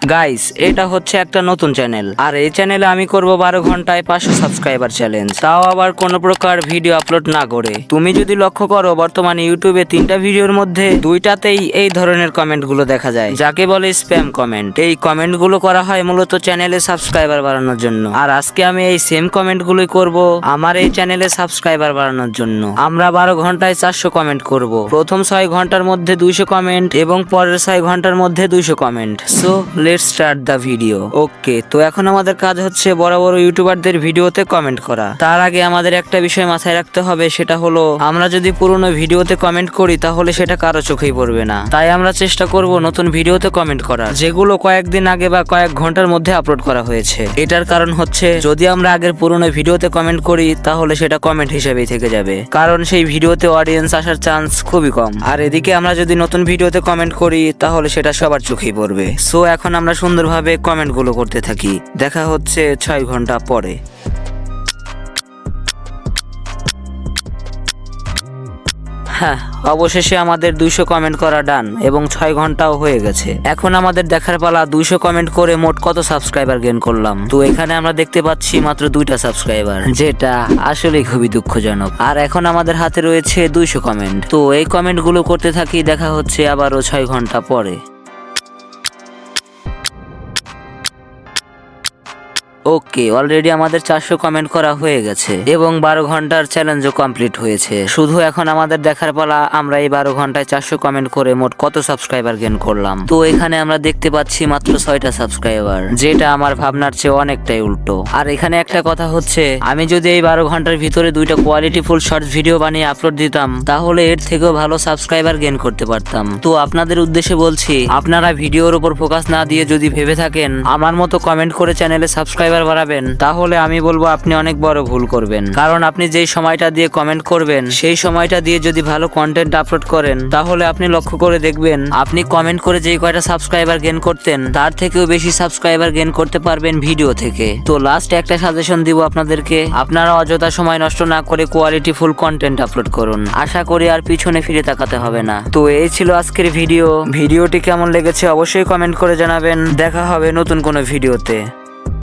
Guys, এটা হচ্ছে একটা নতুন চ্যানেল, আর এই চ্যানেলে আমি করব 12 ঘন্টায় 500 সাবস্ক্রাইবার চ্যালেঞ্জ, তাও আবার কোনো প্রকার ভিডিও আপলোড না করে। তুমি যদি লক্ষ্য করো, বর্তমানে ইউটিউবে 3টা ভিডিওর মধ্যে 2টাতেই এই ধরনের কমেন্টগুলো দেখা যায়, যাকে বলে স্প্যাম কমেন্ট। এই কমেন্টগুলো করা হয় মূলত চ্যানেলে সাবস্ক্রাইবার বাড়ানোর জন্য, আর আজকে আমি এই সেম কমেন্টগুলোই করব আমার এই চ্যানেলে সাবস্ক্রাইবার বাড়ানোর জন্য। আমরা 12 ঘন্টায় 400 কমেন্ট করব। প্রথম 6 ঘন্টার মধ্যে 200 কমেন্ট এবং পরের 6 ঘন্টার মধ্যে 200 comment. So let's start the video. Okay, তো এখন আমাদের কাজ হচ্ছে বড় বড় ইউটিউবারদের ভিডিওতে কমেন্ট করা। তার আগে আমাদের একটা বিষয় মাথায় রাখতে হবে, সেটা হলো আমরা যদি পুরনো ভিডিওতে কমেন্ট করি তাহলে সেটা কারো চোখেই পড়বে না। তাই আমরা চেষ্টা করব নতুন ভিডিওতে কমেন্ট করা, যেগুলো কয়েকদিন আগে বা কয়েক ঘন্টার মধ্যে আপলোড করা হয়েছে। এটার কারণ হচ্ছে, যদি আমরা আগের পুরনো ভিডিওতে কমেন্ট করি তাহলে সেটা কমেন্ট হিসেবেই থেকে যাবে, কারণ সেই ভিডিওতে অডিয়েন্স আসার চান্স খুবই কম। আর এদিকে আমরা যদি নতুন ভিডিওতে কমেন্ট করি তাহলে সেটা সবার চোখেই পড়বে। সো এখন আমরা সুন্দরভাবে কমেন্টগুলো করতে থাকি। দেখা হচ্ছে 6 ঘন্টা পরে। হ্যাঁ, অবশেষে আমাদের 200 কমেন্ট করা ডান এবং 6 ঘন্টাও হয়ে গেছে। এখন আমাদের দেখার পালা 200 কমেন্ট করে মোট কত সাবস্ক্রাইবার গেইন করলাম। তো এখানে আমরা দেখতে পাচ্ছি মাত্র 2টা সাবস্ক্রাইবার, যেটা আসলে খুবই দুঃখজনক। আর এখন আমাদের হাতে রয়েছে 200 কমেন্ট। তো এই কমেন্টগুলো করতে থাকি। দেখা হচ্ছে আবারও 6 ঘন্টা পরে। ওকে, অলরেডি আমাদের 400 কমেন্ট করা হয়ে গেছে এবং 12 ঘন্টার চ্যালেঞ্জও কমপ্লিট হয়েছে। শুধু এখন আমাদের দেখার পালা আমরা এই 12 ঘন্টায় 400 কমেন্ট করে মোট কত সাবস্ক্রাইবার গেইন করলাম। তো এখানে আমরা দেখতে পাচ্ছি মাত্র 6টা সাবস্ক্রাইবার, যেটা আমার ভাবনার চেয়ে অনেকটাই উল্টো। আর এখানে একটা কথা হচ্ছে, আমি যদি এই 12 ঘন্টার ভিতরে 2টা কোয়ালিটিফুল শর্টস ভিডিও বানিয়ে আপলোড দিতাম তাহলে এর থেকেও ভালো সাবস্ক্রাইবার গেইন করতে পারতাম। তো আপনাদের উদ্দেশ্যে বলছি, আপনারা ভিডিওর উপর ফোকাস না দিয়ে যদি ভেবে থাকেন আমার মতো কমেন্ট করে চ্যানেলে সাবস্ক্রাইবার বাড়াবেন, তাহলে আমি বলবো আপনি অনেক বড় ভুল করবেন। কারণ আপনি যেই সময়টা দিয়ে কমেন্ট করবেন সেই সময়টা দিয়ে যদি ভালো কন্টেন্ট আপলোড করেন তাহলে আপনি লক্ষ্য করে দেখবেন আপনি কমেন্ট করে যেই কয়টা সাবস্ক্রাইবার গেইন করতেন তার থেকেও বেশি সাবস্ক্রাইবার গেইন করতে পারবেন ভিডিও থেকে। তো লাস্ট একটা সাজেশন দিব আপনাদেরকে, আপনারা অযথা সময় নষ্ট না করে কোয়ালিটি ফুল কন্টেন্ট আপলোড করুন। আশা করি আর পিছনে ফিরে তাকাতে হবে না। তো এই ছিল আজকের ভিডিওটি কেমন লেগেছে অবশ্যই কমেন্ট করে জানাবেন। দেখা হবে নতুন কোনো ভিডিওতে।